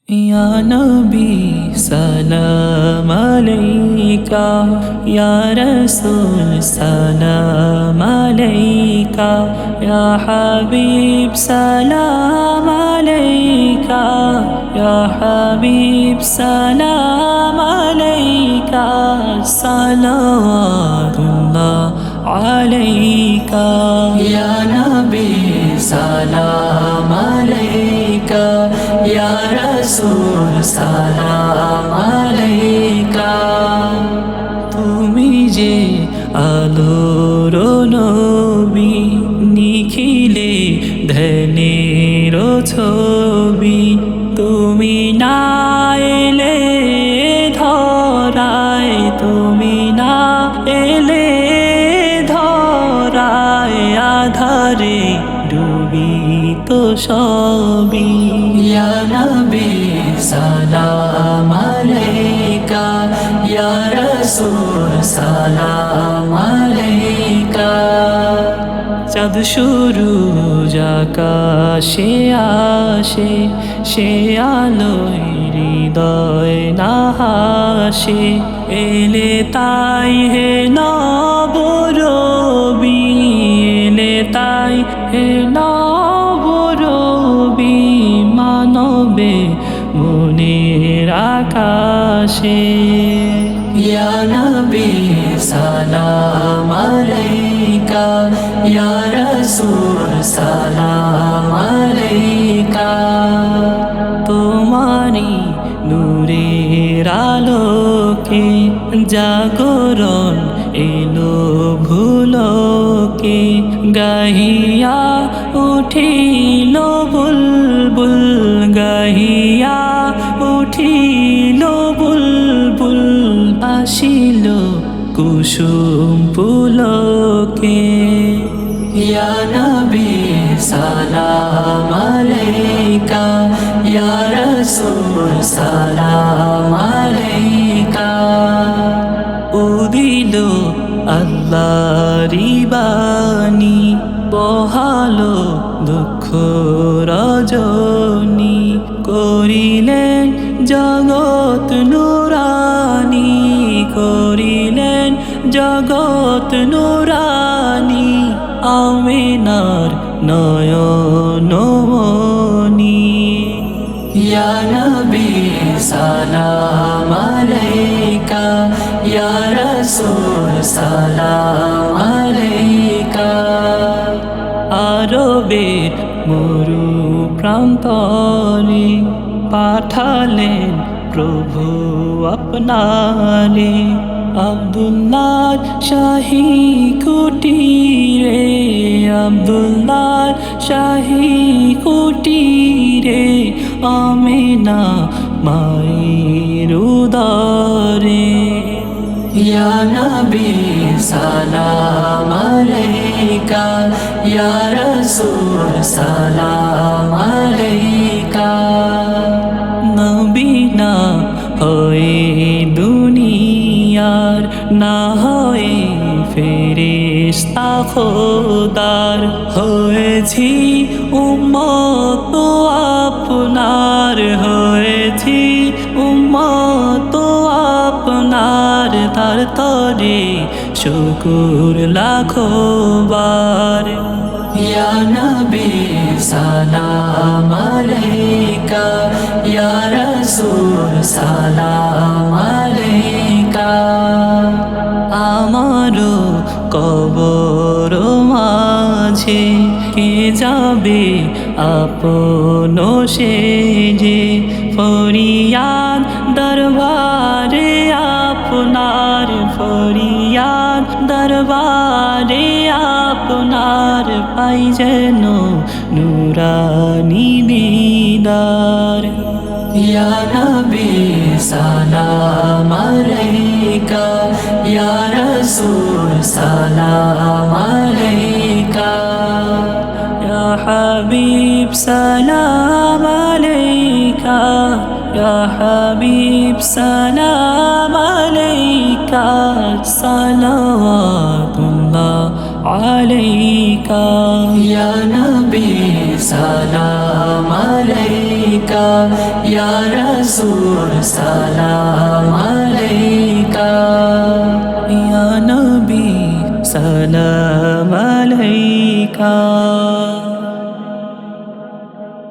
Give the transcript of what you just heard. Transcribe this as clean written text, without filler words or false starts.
ইয়া নবী সালাম আলাইকা, ইয়া রাসূল সালাম আলাইকা, ইয়া হাবিব সালাম আলাইকা, ইয়া হাবিব সালাম আলাইকা, সালাওয়াতুল্লাহ আলাইকা। ইয়া নবী সালাম আলাইকা, ইয়া রাসূল সালাম আলাইকা। তুমি যে আলোর নবী, নিখিলে ধ্যানের ছবি, তুমি না এলে ধরায়, তুমি না এলে ধরায়, আধারে ডুবি তো সবই। ইয়া নবী সালাম আলাইকা, ইয়া রাসূল সালাম আলাইকা। চাঁদ সূরজ আকাশে আসে, সে আলোয় হৃদয় না হাসে, এলে তাই হে নবরবি, এলে তাই হে নবরবি, মানবে মনের আকাশে। ইয়া নবী সালাম আলাইকা, ইয়া রাসূল সালাম আলাইকা। তোমারি নূরের আলোকে জাগরণ এলো ভুলোকে, গাহিয়া উঠিল বুলবুল, গাহিয়া উঠিল বুলবুল, আসিল কুসুম পুলকে। ইয়া নবী সালাম আলাইকা, ইয়া রাসূল সালাম আলাইকা। উদিল আল্লাহরি বাণী, বহালো দুঃখ রজনী, করিলেন জগৎ নুরানি, করিলেন জগৎ নুরানি, আমিনার নয়ন মনি। ইয়া নবী সালাম আলাইকা, ইয়া রাসূল সালাম আলাইকা। আরবের মরু প্রান্তরে পাঠালেন প্রভু আপনারে, আব্দুল্লাহ শাহী কুটিরে, আব্দুল্লাহ শাহী কুটিরে, আমিনা মায়ের উদরে। ইয়া নবী সালাম আলাইকা, ইয়া রাসূল সালাম আলাইকা। নবী না হয়ে দুনিয়ার, না হয়ে ফেরেশতা খোদার, হয়েছি উম্মত আপনার, হয়েছি উম্মত আপনার, তার তরে শুকুর লাখো বার। ইয়া নবী সালাম আলাইকা, ইয়া রাসূল সালাম আলাইকা। আমারও কবর মাঝে কে যাবে আপন সেজে, ফরিয়াদ দরবারে আপনার, ফরিয়াদ দরবারে আপনার, পাই যেন নুরানি দিদার। ইয়া নবী সালাম আলাইকা, ইয়া রাসূল সালাম আলাইকা, ইয়া হাবিব সালাম আলাইকা, ইয়া হাবিব সালাম আলাইকা, সালাওয়াতুল্লাহ আলাইকা। ইয়া নবী সালাম আলাইকা, আলাইকা ইয়া রাসূল সালাম আলাইকা ইয়া নবী সালাম আলাইকা